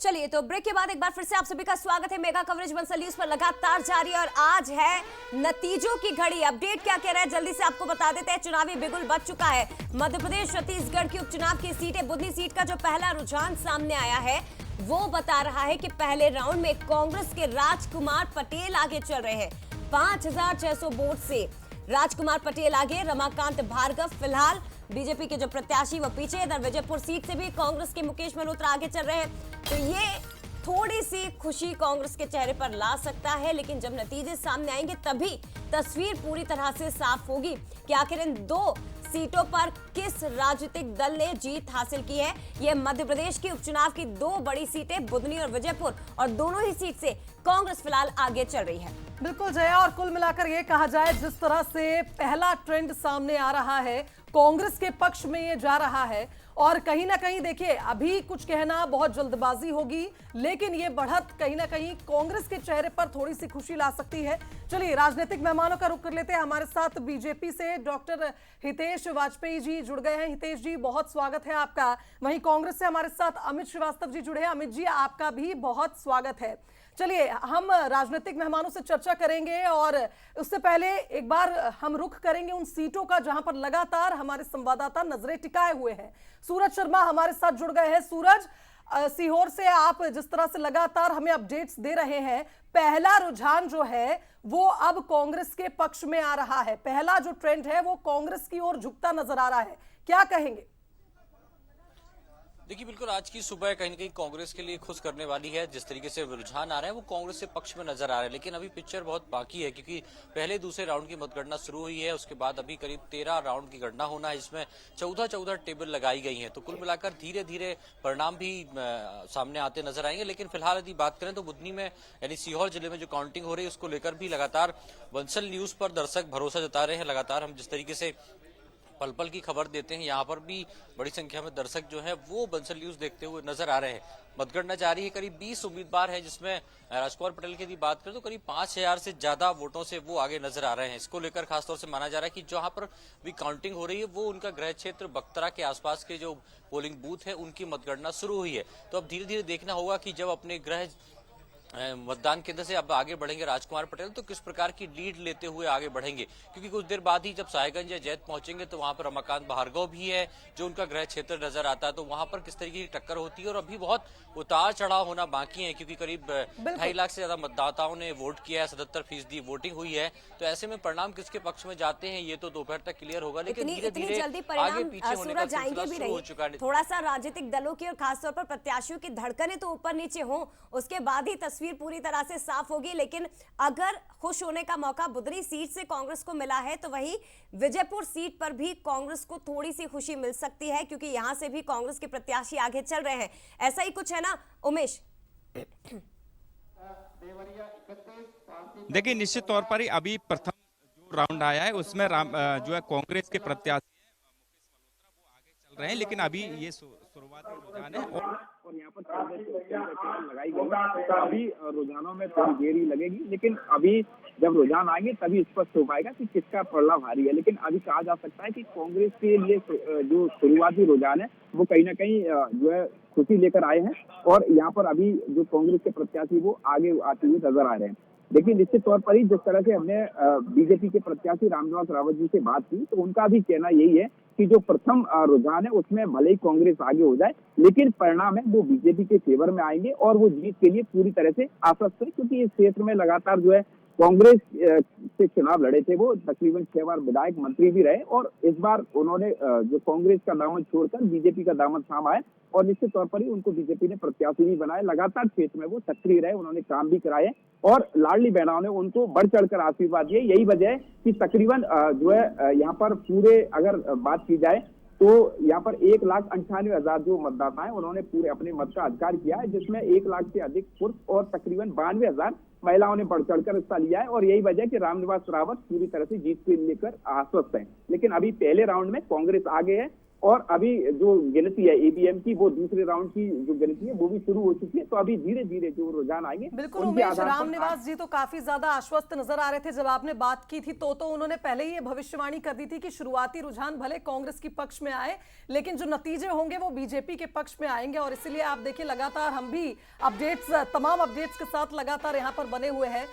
चलिए तो ब्रेक के बाद एक बार फिर से आप सभी का स्वागत है। मेगा कवरेज बंसल न्यूज पर लगातार जारी और आज है नतीजों की घड़ी। अपडेट क्या कह रहा है जल्दी से आपको बता देते हैं। चुनावी बिगुल बज चुका है। मध्य प्रदेश छत्तीसगढ़ की उपचुनाव की सीटें, बुधनी सीट का जो पहला रुझान सामने आया है वो बता रहा है कि पहले राउंड में कांग्रेस के राजकुमार पटेल आगे चल रहे हैं। 5600 वोट से राजकुमार पटेल आगे, रमाकांत भार्गव फिलहाल बीजेपी के जो प्रत्याशी वो पीछे। इधर विजयपुर सीट से भी कांग्रेस के मुकेश मल्होत्रा आगे चल रहे हैं। तो ये थोड़ी सी खुशी कांग्रेस के चेहरे पर ला सकता है, लेकिन जब नतीजे सामने आएंगे तभी तस्वीर पूरी तरह से साफ होगी कि आखिर इन दो सीटों पर किस राजनीतिक दल ने जीत हासिल की है। यह मध्य प्रदेश की उपचुनाव की दो बड़ी सीटें बुधनी और विजयपुर, और दोनों ही सीट से कांग्रेस फिलहाल आगे चल रही है। बिल्कुल जया, और कुल मिलाकर ये कहा जाए जिस तरह से पहला ट्रेंड सामने आ रहा है कांग्रेस के पक्ष में ये जा रहा है, और कहीं ना कहीं देखिए अभी कुछ कहना बहुत जल्दबाजी होगी, लेकिन ये बढ़त कहीं ना कहीं कांग्रेस के चेहरे पर थोड़ी सी खुशी ला सकती है। चलिए राजनीतिक मेहमानों का रुख कर लेते हैं। हमारे साथ बीजेपी से डॉक्टर हितेश वाजपेयी जी जुड़ गए हैं। हितेश जी बहुत स्वागत है आपका। वहीं कांग्रेस से हमारे साथ अमित श्रीवास्तव जी जुड़े हैं। अमित जी आपका भी बहुत स्वागत है। चलिए हम राजनीतिक मेहमानों से चर्चा करेंगे, और उससे पहले एक बार हम रुख करेंगे उन सीटों का जहां पर लगातार हमारे संवाददाता नजरें टिकाए हुए हैं। सूरज शर्मा हमारे साथ जुड़ गए हैं। सूरज, सीहोर से आप जिस तरह से लगातार हमें अपडेट्स दे रहे हैं, पहला रुझान जो है वो अब कांग्रेस के पक्ष में आ रहा है। पहला जो ट्रेंड है वो कांग्रेस की ओर झुकता नजर आ रहा है, क्या कहेंगे? देखिए बिल्कुल आज की सुबह कहीं ना कहीं कांग्रेस के लिए खुश करने वाली है। जिस तरीके से रुझान आ रहा है वो कांग्रेस के पक्ष में नजर आ रहा है, लेकिन अभी पिक्चर बहुत बाकी है, क्योंकि पहले दूसरे राउंड की मतगणना शुरू हुई है। उसके बाद अभी करीब 13 राउंड की गणना होना है, जिसमें 14 टेबल लगाई गई है। तो कुल मिलाकर धीरे धीरे परिणाम भी सामने आते नजर आएंगे। लेकिन फिलहाल यदि बात करें तो बुधनी में यानी सीहोर जिले में जो काउंटिंग हो रही है उसको लेकर भी लगातार बंसल न्यूज पर दर्शक भरोसा जता रहे हैं। लगातार हम जिस तरीके से पल पल की खबर देते हैं, यहाँ पर भी बड़ी संख्या में दर्शक जो है वो बंसल न्यूज देखते हुए नजर आ रहे हैं। मतगणना जारी है, करीब 20 उम्मीदवार है, जिसमें राजकुमार पटेल की यदि बात करें तो करीब 5000 से ज्यादा वोटों से वो आगे नजर आ रहे हैं। इसको लेकर खासतौर से माना जा रहा है कि जहां पर भी काउंटिंग हो रही है वो उनका गृह क्षेत्र बख्तरा के आसपास के जो पोलिंग बूथ है उनकी मतगणना शुरू हुई है। तो अब धीरे धीरे देखना होगा कि जब अपने गृह मतदान केंद्र से अब आगे बढ़ेंगे राजकुमार पटेल तो किस प्रकार की लीड लेते हुए आगे बढ़ेंगे, क्योंकि कुछ देर बाद ही जब साहेबगंज या जैत पहुंचेंगे तो वहां पर रमाकांत भार्गव भी है जो उनका गृह क्षेत्र नजर आता है। तो वहां पर किस तरीके की टक्कर होती है, और अभी बहुत उतार चढ़ाव होना बाकी है, क्योंकि करीब 2.5 लाख से ज्यादा मतदाताओं ने वोट किया है, 77% वोटिंग हुई है। तो ऐसे में परिणाम किसके पक्ष में जाते हैं ये तो दोपहर तक क्लियर होगा, लेकिन धीरे धीरे आगे पीछे होने का सिलसिला शुरू हो चुका है। थोड़ा सा राजनीतिक दलों की और खासतौर पर प्रत्याशियों की धड़कनें तो ऊपर नीचे हो, उसके बाद ही तस्वीर पूरी तरह से साफ होगी। लेकिन अगर खुश होने का मौका बुधनी सीट से कांग्रेस को मिला है तो वही विजयपुर सीट पर भी कांग्रेस को थोड़ी सी खुशी मिल सकती है, क्योंकि यहां से भी कांग्रेस के प्रत्याशी आगे चल रहे हैं। ऐसा ही कुछ है ना उमेश? देखिए निश्चित तौर पर ही अभी प्रथम जो राउंड आया है उसमें जो है कांग्रेस के प्रत्याशी मुकेश मल्होत्रा वो आगे चल रहे हैं, लेकिन अभी ये शुरुआती रुझान है और यहाँ पर लगाई गई। अभी रुझानों में थोड़ी देरी लगेगी, लेकिन अभी जब रुझान आएंगे तभी स्पष्ट हो पाएगा कि किसका पलड़ा भारी है। लेकिन अभी कहा जा सकता है कि कांग्रेस के लिए जो शुरुआती रुझान है वो कहीं ना कहीं जो है खुशी लेकर आए हैं, और यहाँ पर अभी जो कांग्रेस के प्रत्याशी वो आगे आते हुए नजर आ रहे हैं। लेकिन निश्चित तौर पर ही जिस तरह से हमने बीजेपी के प्रत्याशी रामनिवास रावत जी से बात की तो उनका भी कहना यही है कि जो प्रथम रुझान है उसमें भले ही कांग्रेस आगे हो जाए, लेकिन परिणाम है वो बीजेपी के फेवर में आएंगे और वो जीत के लिए पूरी तरह से आश्वस्त है, क्योंकि इस क्षेत्र में लगातार जो है कांग्रेस से चुनाव लड़े थे। वो तकरीबन 6 बार विधायक मंत्री भी रहे, और इस बार उन्होंने जो कांग्रेस का दामन छोड़कर बीजेपी का दामन थामा है, और निश्चित तौर पर ही उनको बीजेपी ने प्रत्याशी भी बनाया। लगातार क्षेत्र में वो सक्रिय रहे, उन्होंने काम भी कराए, और लाडली बहनाओं ने उनको बढ़ चढ़कर आशीर्वाद दिए। यही वजह है कि तकरीबन जो है यहाँ पर पूरे अगर बात की जाए तो यहाँ पर 1,98,000 जो मतदाता है उन्होंने पूरे अपने मत का अधिकार किया है, जिसमें 1 लाख से अधिक पुरुष और तकरीबन 92,000 महिलाओं ने बढ़ चढ़कर हिस्सा लिया है। और यही वजह है कि रामनिवास रावत पूरी तरह से जीत को लेकर आश्वस्त है। लेकिन अभी पहले राउंड में कांग्रेस आगे है और अभी जो गिनती है ईवीएम की, वो दूसरे राउंड की जो गिनती है वो भी शुरू हो चुकी है। तो अभी धीरे धीरे जो रुझान आएंगे बिल्कुल। उनके उमेश आधार पर रामनिवास जी तो काफी ज्यादा आश्वस्त नजर आ रहे थे जब आपने बात की थी, तो उन्होंने पहले ही ये भविष्यवाणी कर दी थी कि शुरुआती रुझान भले कांग्रेस की पक्ष में आए, लेकिन जो नतीजे होंगे वो बीजेपी के पक्ष में आएंगे। और इसीलिए आप देखिए लगातार हम भी अपडेट्स, तमाम अपडेट्स के साथ लगातार यहाँ पर बने हुए हैं।